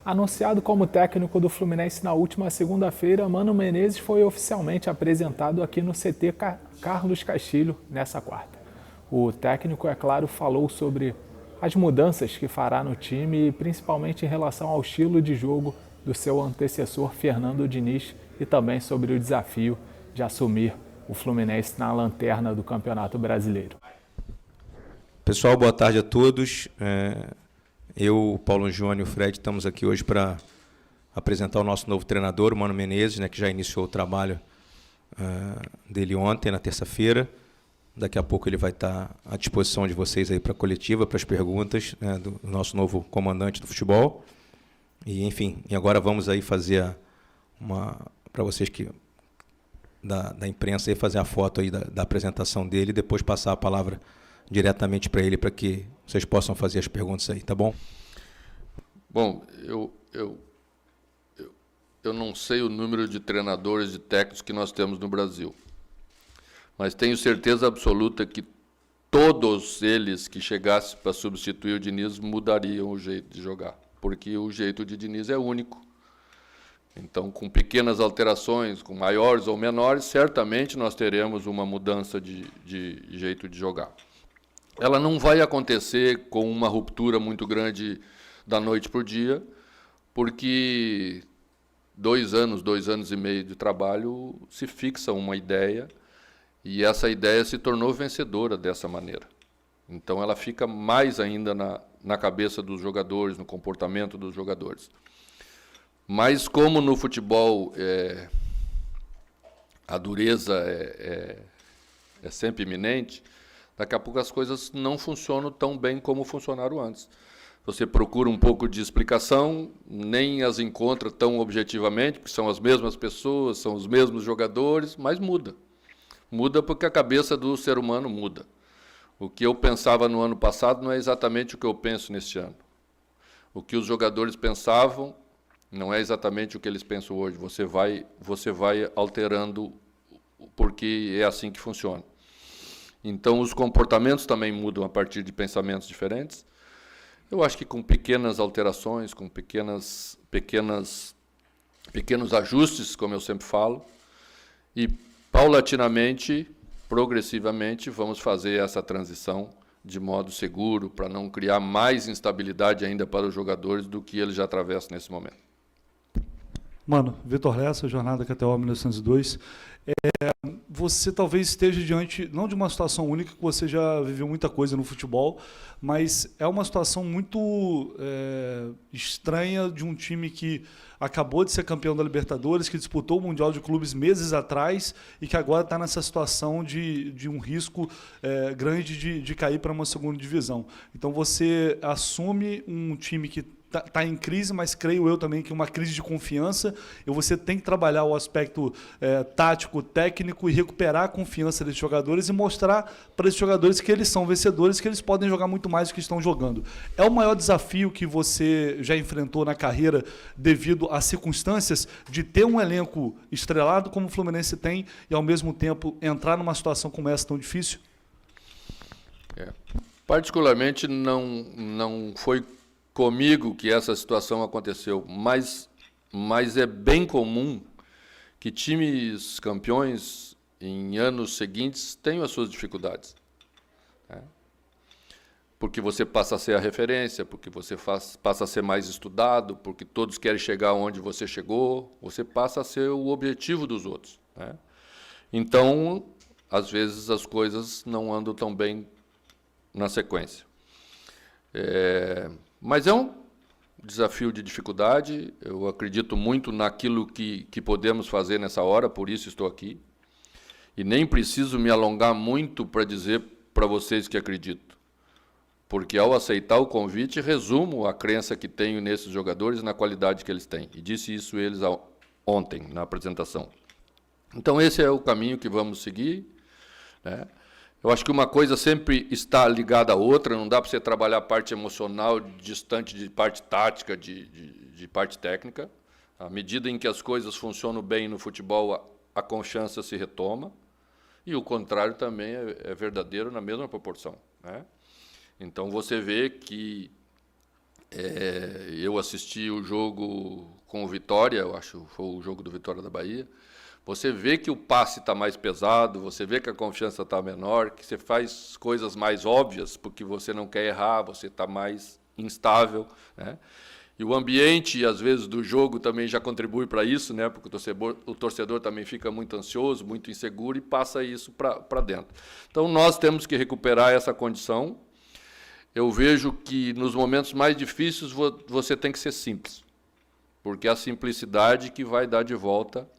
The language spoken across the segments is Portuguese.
Anunciado como técnico do Fluminense na última segunda-feira, Mano Menezes foi oficialmente apresentado aqui no CT Carlos Castilho nessa quarta. O técnico, é claro, falou sobre as mudanças que fará no time, principalmente em relação ao estilo de jogo do seu antecessor Fernando Diniz e também sobre o desafio de assumir o Fluminense na lanterna do Campeonato Brasileiro. Pessoal, boa tarde a todos. Eu, o Paulo Júnior e o Fred estamos aqui hoje para apresentar o nosso novo treinador, o Mano Menezes, que já iniciou o trabalho dele ontem, na terça-feira. Daqui a pouco ele vai estar à disposição de vocês aí para a coletiva, para as perguntas do nosso novo comandante do futebol. E, enfim, agora vamos aí fazer para vocês que da imprensa aí, fazer a foto aí da apresentação dele e depois passar a palavra diretamente para ele, para que vocês possam fazer as perguntas aí, tá bom? Bom, eu não sei o número de treinadores e técnicos que nós temos no Brasil, mas tenho certeza absoluta que todos eles que chegassem para substituir o Diniz mudariam o jeito de jogar, porque o jeito de Diniz é único. Então, com pequenas alterações, com maiores ou menores, certamente nós teremos uma mudança de jeito de jogar. Ela não vai acontecer com uma ruptura muito grande da noite para o dia, porque 2 anos e meio de trabalho se fixa uma ideia, e essa ideia se tornou vencedora dessa maneira. Então ela fica mais ainda na cabeça dos jogadores, no comportamento dos jogadores. Mas como no futebol a dureza é sempre iminente, daqui a pouco as coisas não funcionam tão bem como funcionaram antes. Você procura um pouco de explicação, nem as encontra tão objetivamente, porque são as mesmas pessoas, são os mesmos jogadores, mas muda. Muda porque a cabeça do ser humano muda. O que eu pensava no ano passado não é exatamente o que eu penso neste ano. O que os jogadores pensavam não é exatamente o que eles pensam hoje. Você vai alterando, porque é assim que funciona. Então, os comportamentos também mudam a partir de pensamentos diferentes. Eu acho que com pequenas alterações, com pequenos ajustes, como eu sempre falo, e paulatinamente, progressivamente, vamos fazer essa transição de modo seguro, para não criar mais instabilidade ainda para os jogadores do que eles já atravessam nesse momento. Mano, Vitor Lessa, Jornada KTO 1902. Você talvez esteja diante, não de uma situação única, que você já viveu muita coisa no futebol, mas é uma situação muito estranha de um time que acabou de ser campeão da Libertadores, que disputou o Mundial de Clubes meses atrás e que agora está nessa situação de um risco grande de cair para uma segunda divisão. Então você assume um time que está em crise, mas creio eu também que uma crise de confiança, e você tem que trabalhar o aspecto tático, técnico e recuperar a confiança desses jogadores e mostrar para esses jogadores que eles são vencedores, que eles podem jogar muito mais do que estão jogando. É o maior desafio que você já enfrentou na carreira devido às circunstâncias de ter um elenco estrelado como o Fluminense tem e, ao mesmo tempo, entrar numa situação como essa tão difícil? Particularmente, não foi comigo que essa situação aconteceu, mas é bem comum que times campeões em anos seguintes tenham as suas dificuldades. Porque você passa a ser a referência, porque você passa a ser mais estudado, porque todos querem chegar onde você chegou, você passa a ser o objetivo dos outros. Então, às vezes, as coisas não andam tão bem na sequência. Mas é um desafio de dificuldade, eu acredito muito naquilo que podemos fazer nessa hora, por isso estou aqui. E nem preciso me alongar muito para dizer para vocês que acredito. Porque ao aceitar o convite, resumo a crença que tenho nesses jogadores e na qualidade que eles têm. E disse isso eles ontem, na apresentação. Então esse é o caminho que vamos seguir, Eu acho que uma coisa sempre está ligada à outra, não dá para você trabalhar a parte emocional distante de parte tática, de parte técnica. À medida em que as coisas funcionam bem no futebol, a confiança se retoma, e o contrário também é verdadeiro na mesma proporção. Então você vê que Eu assisti o jogo com o Vitória, eu acho que foi o jogo do Vitória da Bahia. Você vê que o passe está mais pesado, você vê que a confiança está menor, que você faz coisas mais óbvias, porque você não quer errar, você está mais instável, né? E o ambiente, às vezes, do jogo também já contribui para isso, né? Porque o torcedor também fica muito ansioso, muito inseguro e passa isso para dentro. Então, nós temos que recuperar essa condição. Eu vejo que, nos momentos mais difíceis, você tem que ser simples, porque é a simplicidade que vai dar de volta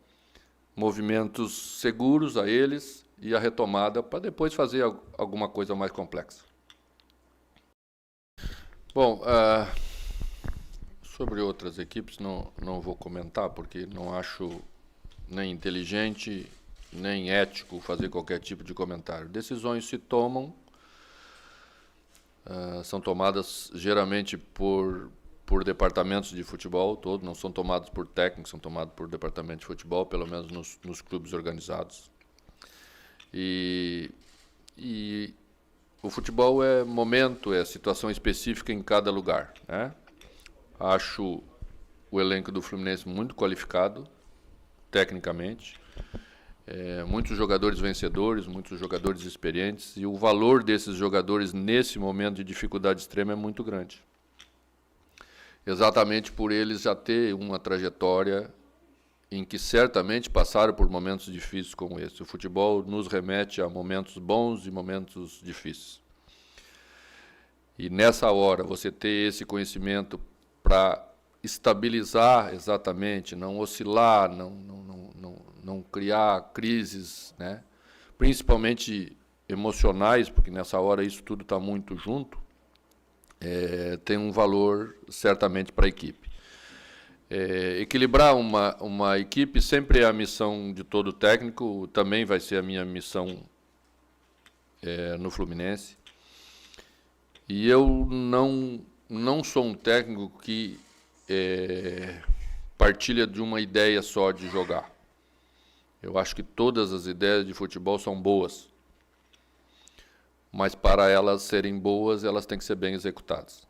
movimentos seguros a eles e a retomada para depois fazer alguma coisa mais complexa. Bom, sobre outras equipes não vou comentar, porque não acho nem inteligente, nem ético fazer qualquer tipo de comentário. Decisões se tomam, são tomadas geralmente por departamentos de futebol todo, não são tomados por técnicos, são tomados por departamento de futebol, pelo menos nos clubes organizados. E o futebol é momento, é situação específica em cada lugar, né? Acho o elenco do Fluminense muito qualificado, tecnicamente, muitos jogadores vencedores, muitos jogadores experientes, e o valor desses jogadores nesse momento de dificuldade extrema é muito grande. Exatamente por eles já ter uma trajetória em que certamente passaram por momentos difíceis como esse. O futebol nos remete a momentos bons e momentos difíceis. E nessa hora, você ter esse conhecimento para estabilizar exatamente, não oscilar, não criar crises, né? Principalmente emocionais, porque nessa hora isso tudo está muito junto, tem um valor certamente para a equipe. Equilibrar uma equipe sempre é a missão de todo técnico, também vai ser a minha missão no Fluminense. E eu não sou um técnico que partilha de uma ideia só de jogar. Eu acho que todas as ideias de futebol são boas, mas para elas serem boas, elas têm que ser bem executadas.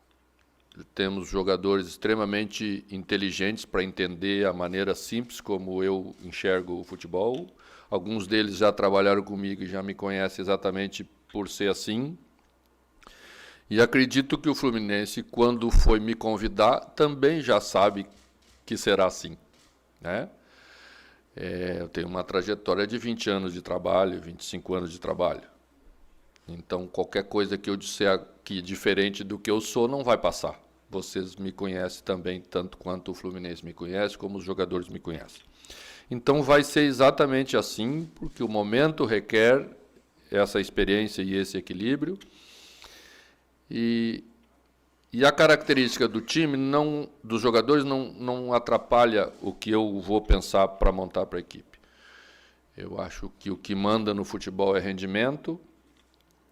Temos jogadores extremamente inteligentes para entender a maneira simples como eu enxergo o futebol. Alguns deles já trabalharam comigo e já me conhecem exatamente por ser assim. E acredito que o Fluminense, quando foi me convidar, também já sabe que será assim, né? Eu tenho uma trajetória de 20 anos de trabalho, 25 anos de trabalho. Então, qualquer coisa que eu disser aqui diferente do que eu sou, não vai passar. Vocês me conhecem também, tanto quanto o Fluminense me conhece, como os jogadores me conhecem. Então, vai ser exatamente assim, porque o momento requer essa experiência e esse equilíbrio. E a característica do time, dos jogadores, não atrapalha o que eu vou pensar para montar para a equipe. Eu acho que o que manda no futebol é rendimento.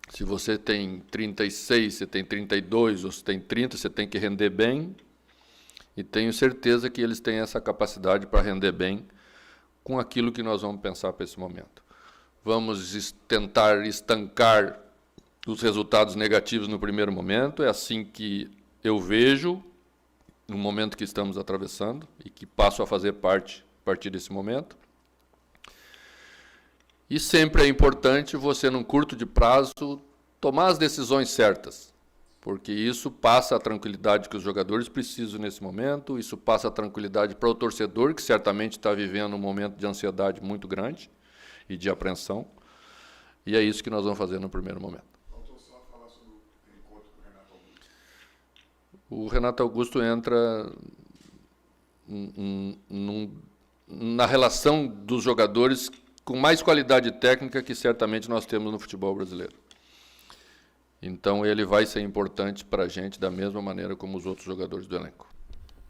Se você tem 36, você tem 32, ou você tem 30, você tem que render bem. E tenho certeza que eles têm essa capacidade para render bem com aquilo que nós vamos pensar para esse momento. Vamos tentar estancar os resultados negativos no primeiro momento. É assim que eu vejo no momento que estamos atravessando e que passo a fazer parte a partir desse momento. E sempre é importante você, num curto de prazo, tomar as decisões certas, porque isso passa a tranquilidade que os jogadores precisam nesse momento, isso passa a tranquilidade para o torcedor, que certamente está vivendo um momento de ansiedade muito grande e de apreensão, e é isso que nós vamos fazer no primeiro momento. Faltou só falar sobre o encontro com o Renato Augusto. O Renato Augusto entra na relação dos jogadores com mais qualidade técnica que certamente nós temos no futebol brasileiro. Então, ele vai ser importante para a gente da mesma maneira como os outros jogadores do elenco.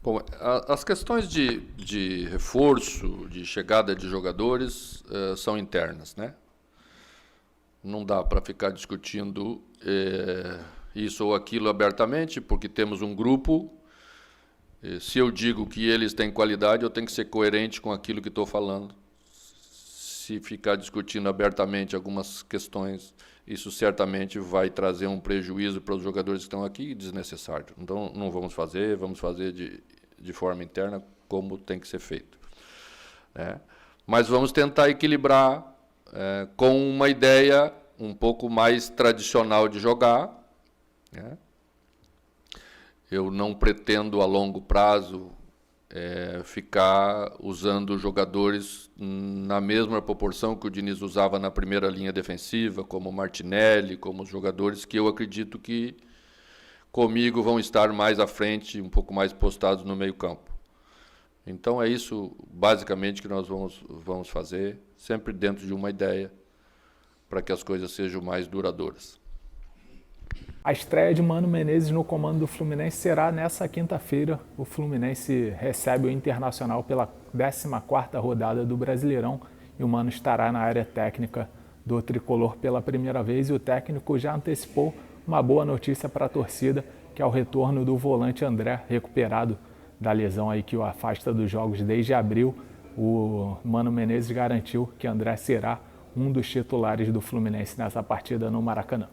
Bom, as questões de reforço, de chegada de jogadores, são internas, né? Não dá para ficar discutindo isso ou aquilo abertamente, porque temos um grupo. Se eu digo que eles têm qualidade, eu tenho que ser coerente com aquilo que estou falando. Se ficar discutindo abertamente algumas questões, isso certamente vai trazer um prejuízo para os jogadores que estão aqui desnecessário. Então, não vamos fazer de forma interna como tem que ser feito. Né? Mas vamos tentar equilibrar com uma ideia um pouco mais tradicional de jogar. Né? Eu não pretendo, a longo prazo, ficar usando jogadores na mesma proporção que o Diniz usava na primeira linha defensiva, como o Martinelli, como os jogadores que eu acredito que comigo vão estar mais à frente, um pouco mais postados no meio-campo. Então é isso basicamente que nós vamos fazer, sempre dentro de uma ideia, para que as coisas sejam mais duradouras. A estreia de Mano Menezes no comando do Fluminense será nessa quinta-feira. O Fluminense recebe o Internacional pela 14ª rodada do Brasileirão e o Mano estará na área técnica do tricolor pela primeira vez e o técnico já antecipou uma boa notícia para a torcida, que é o retorno do volante André, recuperado da lesão aí que o afasta dos jogos desde abril. O Mano Menezes garantiu que André será um dos titulares do Fluminense nessa partida no Maracanã.